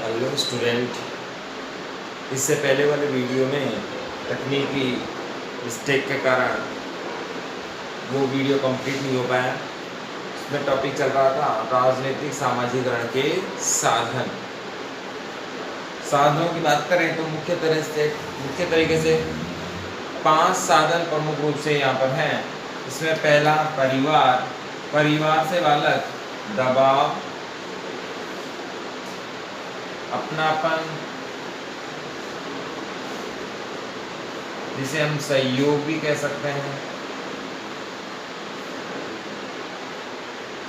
Hello student, इससे पहले वाले वीडियो में तकनीकी मिस्टेक के कारण वो वीडियो कंप्लीट नहीं हो पाया। उसमें टॉपिक चल रहा था राजनीतिक सामाजिकरण के साधन। साधनों की बात करें तो मुख्य तरीके से 5 साधन प्रमुख रूप से यहाँ पर हैं। इसमें पहला परिवार से बालक दबाव, अपनापन, जिसे हम सहयोग भी कह सकते हैं,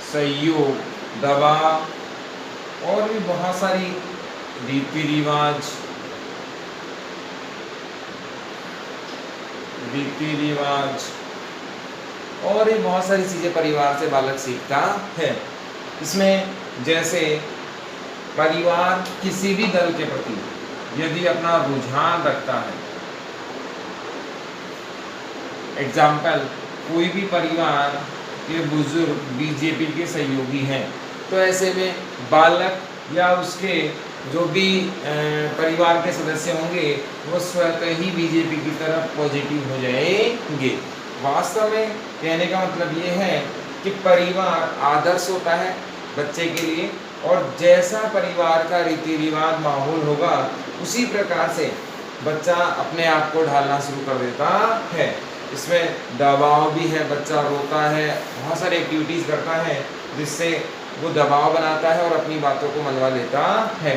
सहयोग, दबाव और भी बहुत सारी रीति रिवाज और भी बहुत सारी चीजें परिवार से बालक सीखता है। इसमें जैसे परिवार किसी भी दल के प्रति यदि अपना रुझान रखता है, एग्जाम्पल कोई भी परिवार के बुजुर्ग बीजेपी के सहयोगी हैं, तो ऐसे में बालक या उसके जो भी परिवार के सदस्य होंगे वो स्वतः ही बीजेपी की तरफ पॉजिटिव हो जाएंगे। वास्तव में कहने का मतलब ये है कि परिवार आदर्श होता है बच्चे के लिए, और जैसा परिवार का रीति रिवाज माहौल होगा उसी प्रकार से बच्चा अपने आप को ढालना शुरू कर देता है। इसमें दबाव भी है, बच्चा रोता है, बहुत सारी एक्टिविटीज करता है जिससे वो दबाव बनाता है और अपनी बातों को मनवा लेता है।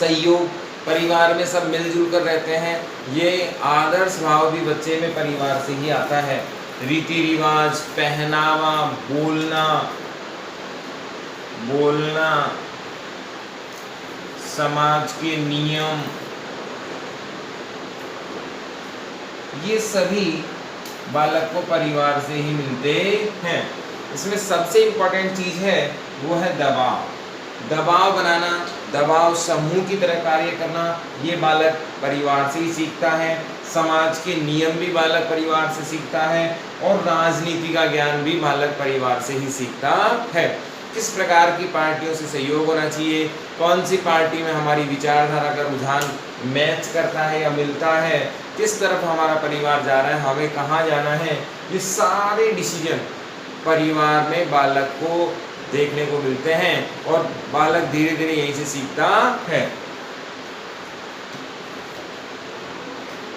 सहयोग, परिवार में सब मिलजुल कर रहते हैं, ये आदर्श भाव भी बच्चे में परिवार से ही आता है। रीति रिवाज, पहनावा, बोलना, समाज के नियम, ये सभी बालक को परिवार से ही मिलते हैं। इसमें सबसे इम्पोर्टेंट चीज है वो है दबाव बनाना, दबाव समूह की तरह कार्य करना, ये बालक परिवार से ही सीखता है। समाज के नियम भी बालक परिवार से सीखता है और राजनीति का ज्ञान भी बालक परिवार से ही सीखता है। किस प्रकार की पार्टियों से सहयोग होना चाहिए, कौन सी पार्टी में हमारी विचारधारा का रुझान मैच करता है या मिलता है, किस तरफ हमारा परिवार जा रहा है, हमें कहाँ जाना है, ये सारे डिसीजन परिवार में बालक को देखने को मिलते हैं और बालक धीरे धीरे यहीं से सीखता है।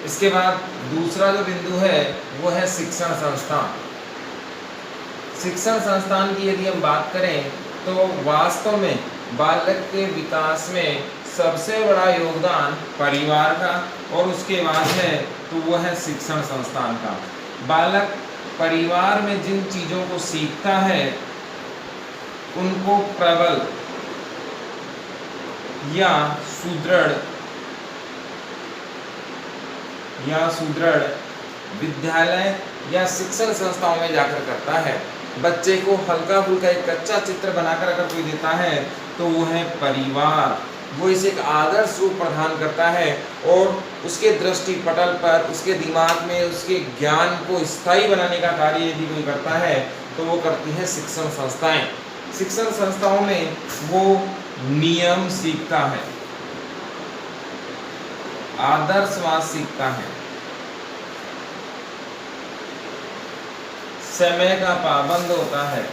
इसके बाद दूसरा जो बिंदु है वो है शिक्षण संस्थान। शिक्षण संस्थान की यदि हम बात करें तो वास्तव में बालक के विकास में सबसे बड़ा योगदान परिवार का और उसके बाद है तो वो है शिक्षण संस्थान का। बालक परिवार में जिन चीजों को सीखता है उनको प्रबल या सुदृढ़ विद्यालय या शिक्षण संस्थाओं में जाकर करता है। बच्चे को हल्का फुल्का एक कच्चा चित्र बनाकर अगर कोई देता है तो वो है परिवार, वो इसे एक आदर्श रूप प्रदान करता है और उसके दृष्टि पटल पर उसके दिमाग में उसके ज्ञान को स्थायी बनाने का कार्य यदि कोई करता है तो वो करती है शिक्षण संस्थाएं। शिक्षण संस्थाओं में वो नियम सीखता है, आदर्शवाद सीखता है, समय का पाबंद होता है,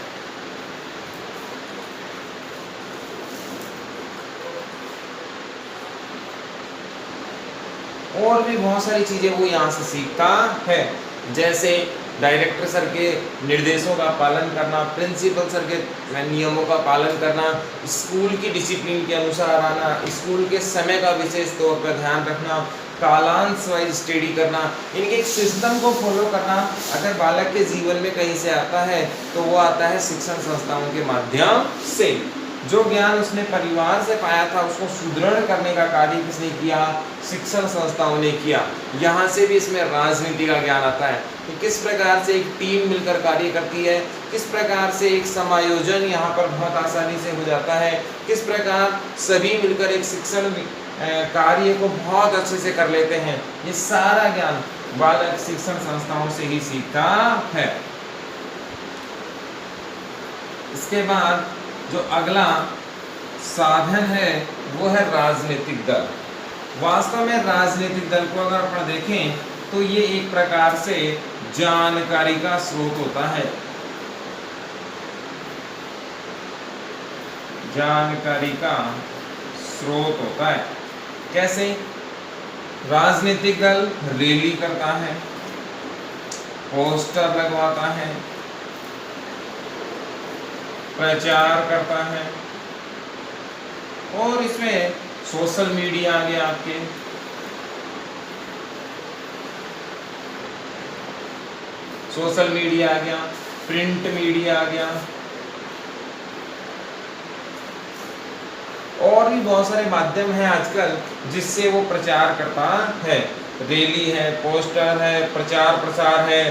और भी बहुत सारी चीजें वो यहाँ से सीखता है। जैसे डायरेक्टर सर के निर्देशों का पालन करना, प्रिंसिपल सर के नियमों का पालन करना, स्कूल की डिसिप्लिन के अनुसार आना, स्कूल के समय का विशेष तौर पर ध्यान रखना, कालांश वाइज स्टडी करना, इनके एक सिस्टम को फॉलो करना अगर बालक के जीवन में कहीं से आता है तो वो आता है शिक्षण संस्थाओं के माध्यम से। जो ज्ञान उसने परिवार से पाया था उसको सुदृढ़ करने का कार्य किसने किया? शिक्षण संस्थाओं ने किया। यहाँ से भी इसमें राजनीति का ज्ञान आता है कि किस प्रकार से एक टीम मिलकर कार्य करती है, किस प्रकार से एक समायोजन यहाँ पर बहुत आसानी से हो जाता है, किस प्रकार सभी मिलकर एक शिक्षण कार्य को बहुत अच्छे से कर लेते हैं। ये सारा ज्ञान बालक शिक्षण संस्थाओं से ही सीखता है। इसके बाद जो अगला साधन है वो है राजनीतिक दल। वास्तव में राजनीतिक दल को अगर अपन देखें तो ये एक प्रकार से जानकारी का स्रोत होता है। जानकारी का स्रोत होता है। कैसे? राजनीतिक दल रैली करता है, पोस्टर लगवाता है, प्रचार करता है, और इसमें सोशल मीडिया आ गया आपके, सोशल मीडिया आ गया, प्रिंट मीडिया आ गया, और भी बहुत सारे माध्यम हैं आजकल जिससे वो प्रचार करता है। रैली है, पोस्टर है, प्रचार प्रसार है,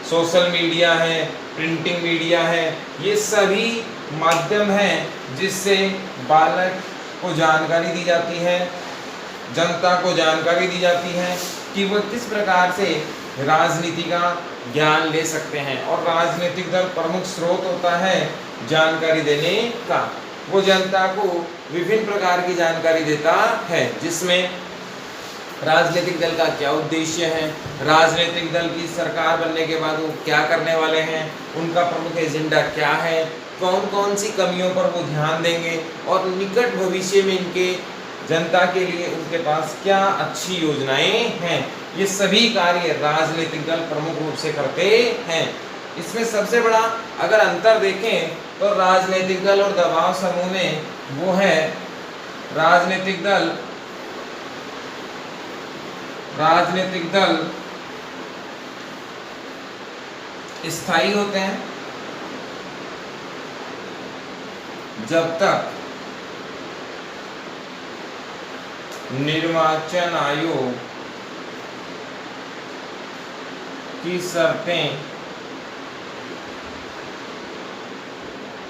सोशल मीडिया है, प्रिंटिंग मीडिया है, ये सभी माध्यम हैं जिससे बालक को जानकारी दी जाती है, जनता को जानकारी दी जाती है कि वो किस प्रकार से राजनीति का ज्ञान ले सकते हैं। और राजनीतिक दल प्रमुख स्रोत होता है जानकारी देने का। वो जनता को विभिन्न प्रकार की जानकारी देता है, जिसमें राजनीतिक दल का क्या उद्देश्य है, राजनीतिक दल की सरकार बनने के बाद वो क्या करने वाले हैं, उनका प्रमुख एजेंडा क्या है, कौन कौन सी कमियों पर वो ध्यान देंगे, और निकट भविष्य में इनके जनता के लिए उनके पास क्या अच्छी योजनाएं हैं, ये सभी कार्य राजनीतिक दल प्रमुख रूप से करते हैं। इसमें सबसे बड़ा अगर अंतर देखें तो राजनीतिक दल और दबाव समूह में वो है, राजनीतिक दल स्थायी होते हैं जब तक निर्वाचन आयोग की शर्तें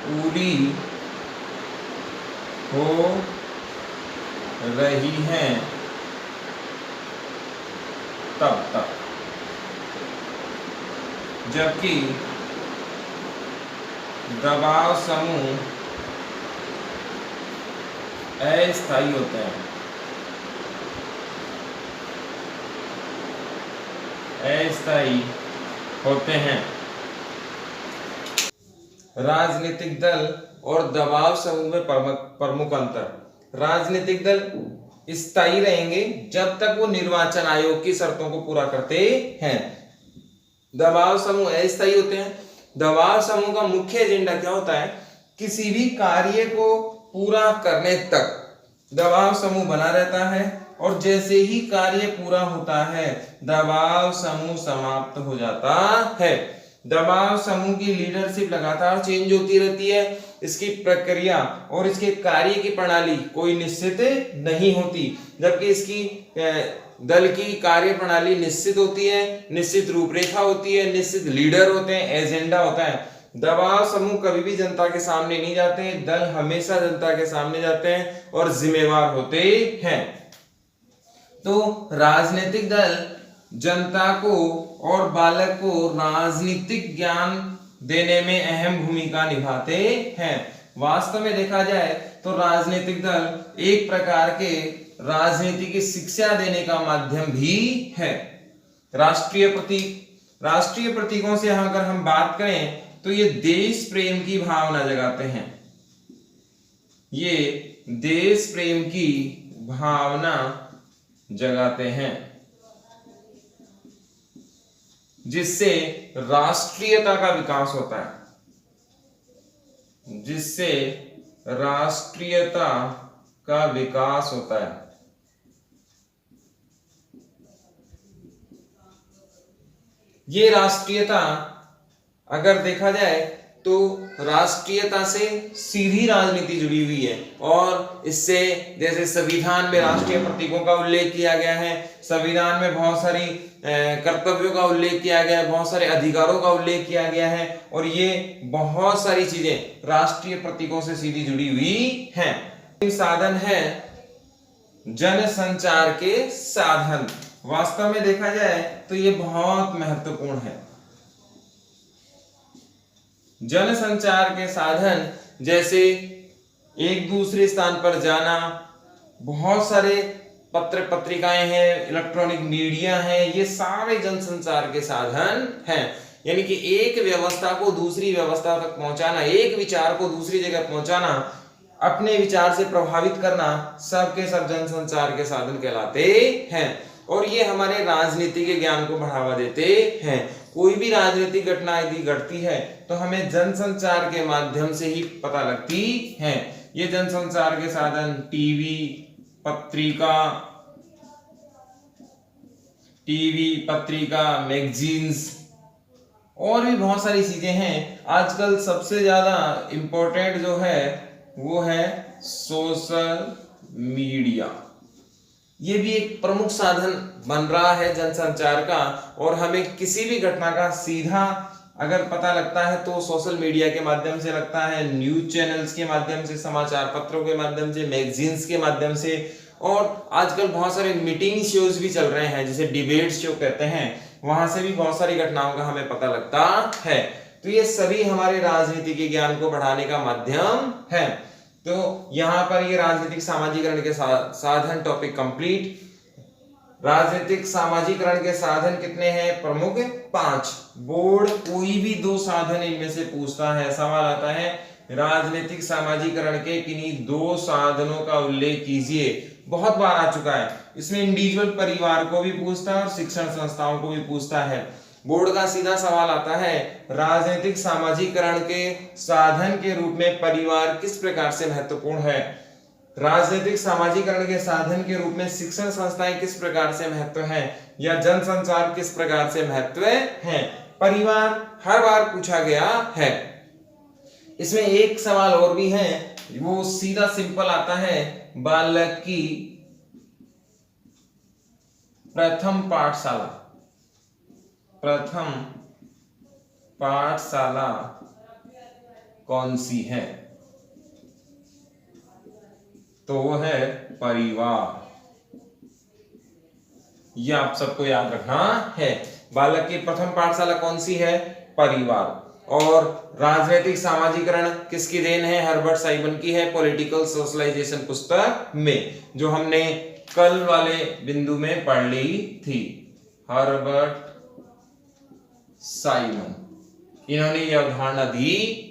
पूरी हो रही हैं तब तक। जबकि दबाव समूह अस्थायी होते हैं, अस्थायी होते हैं। राजनीतिक दल और दबाव समूह में प्रमुख अंतर। राजनीतिक दल स्थायी रहेंगे जब तक वो निर्वाचन आयोग की शर्तों को पूरा करते हैं। दबाव समूह अस्थायी होते हैं। दबाव समूह का मुख्य एजेंडा क्या होता है? किसी भी कार्य को पूरा करने तक दबाव समूह बना रहता है, और जैसे ही कार्य पूरा होता है दबाव समूह समाप्त हो जाता है। दबाव समूह की लीडरशिप लगातार चेंज होती रहती है। इसकी प्रक्रिया और इसके कार्य की प्रणाली कोई निश्चित नहीं होती, जबकि इसकी दल की कार्य प्रणाली निश्चित होती है, निश्चित रूपरेखा होती है, निश्चित लीडर होते हैं, एजेंडा होता है। दबाव समूह कभी भी जनता के सामने नहीं जाते हैं, दल हमेशा जनता के सामने जाते हैं और जिम्मेवार होते हैं। तो राजनीतिक दल जनता को और बालक को राजनीतिक ज्ञान देने में अहम भूमिका निभाते हैं। वास्तव में देखा जाए तो राजनीतिक दल एक प्रकार के राजनीति की शिक्षा देने का माध्यम भी है। राष्ट्रीय प्रतीकों से अगर हम बात करें तो ये देश प्रेम की भावना जगाते हैं। ये देश प्रेम की भावना जगाते हैं, जिससे राष्ट्रीयता का विकास होता है, जिससे राष्ट्रीयता का विकास होता है। ये राष्ट्रीयता अगर देखा जाए तो राष्ट्रीयता से सीधी राजनीति जुड़ी हुई है, और इससे जैसे संविधान में राष्ट्रीय प्रतीकों का उल्लेख किया गया है, संविधान में बहुत सारी कर्तव्यों का उल्लेख किया गया है, बहुत सारे अधिकारों का उल्लेख किया गया है, और ये बहुत सारी चीजें राष्ट्रीय प्रतीकों से सीधी जुड़ी हुई हैं। साधन है जनसंचार के साधन। वास्तव में देखा जाए तो ये बहुत महत्वपूर्ण है। जनसंचार के साधन जैसे एक दूसरे स्थान पर जाना, बहुत सारे पत्र पत्रिकाएं हैं, इलेक्ट्रॉनिक मीडिया है, ये सारे जनसंचार के साधन हैं। यानी कि एक व्यवस्था को दूसरी व्यवस्था तक पहुंचाना, एक विचार को दूसरी जगह पहुंचाना, अपने विचार से प्रभावित करना, सबके सब जनसंचार के साधन कहलाते हैं। और ये हमारे राजनीति के ज्ञान को बढ़ावा देते हैं। कोई भी राजनीतिक घटना यदि घटती है तो हमें जनसंचार के माध्यम से ही पता लगती है। ये जनसंचार के साधन पत्रिका, मैगजीन्स और भी बहुत सारी चीजें हैं। आजकल सबसे ज्यादा इंपॉर्टेंट जो है वो है सोशल मीडिया। ये भी एक प्रमुख साधन बन रहा है जनसंचार का। और हमें किसी भी घटना का सीधा अगर पता लगता है तो सोशल मीडिया के माध्यम से लगता है, न्यूज चैनल्स के माध्यम से, समाचार पत्रों के माध्यम से, मैगजीन्स के माध्यम से। और आजकल बहुत सारे मीटिंग शोज भी चल रहे हैं जिसे डिबेट शो कहते हैं, वहां से भी बहुत सारी घटनाओं का हमें पता लगता है। तो ये सभी हमारे राजनीति के ज्ञान को बढ़ाने का माध्यम है। तो यहाँ पर ये राजनीतिक सामाजिकरण के साधन टॉपिक कंप्लीट। राजनीतिक सामाजिकरण के साधन कितने हैं? प्रमुख 5। बोर्ड कोई भी 2 साधन इनमें से पूछता है, सवाल आता है राजनीतिक सामाजिकरण के किन्हीं 2 साधनों का उल्लेख कीजिए। बहुत बार आ चुका है। इसमें इंडिविजुअल परिवार को भी पूछता है और शिक्षण संस्थाओं को भी पूछता है। बोर्ड का सीधा सवाल आता है राजनीतिक सामाजिकरण के साधन के रूप में परिवार किस प्रकार से महत्वपूर्ण है। राजनीतिक सामाजिकरण के साधन के रूप में शिक्षण संस्थाएं किस प्रकार से महत्व है, या जनसंचार किस प्रकार से महत्व है। परिवार हर बार पूछा गया है। इसमें एक सवाल और भी है, वो सीधा सिंपल आता है, बालक की प्रथम पाठशाला कौन सी है? तो वो है परिवार। ये आप सबको याद रखना है। बालक की प्रथम पाठशाला कौन सी है? परिवार। और राजनीतिक सामाजिकरण किसकी देन है? हर्बर्ट साइमन की है, पॉलिटिकल सोशलाइजेशन पुस्तक में, जो हमने कल वाले बिंदु में पढ़ ली थी। हर्बर्ट साइमन, इन्होंने यह अवधारणा दी है।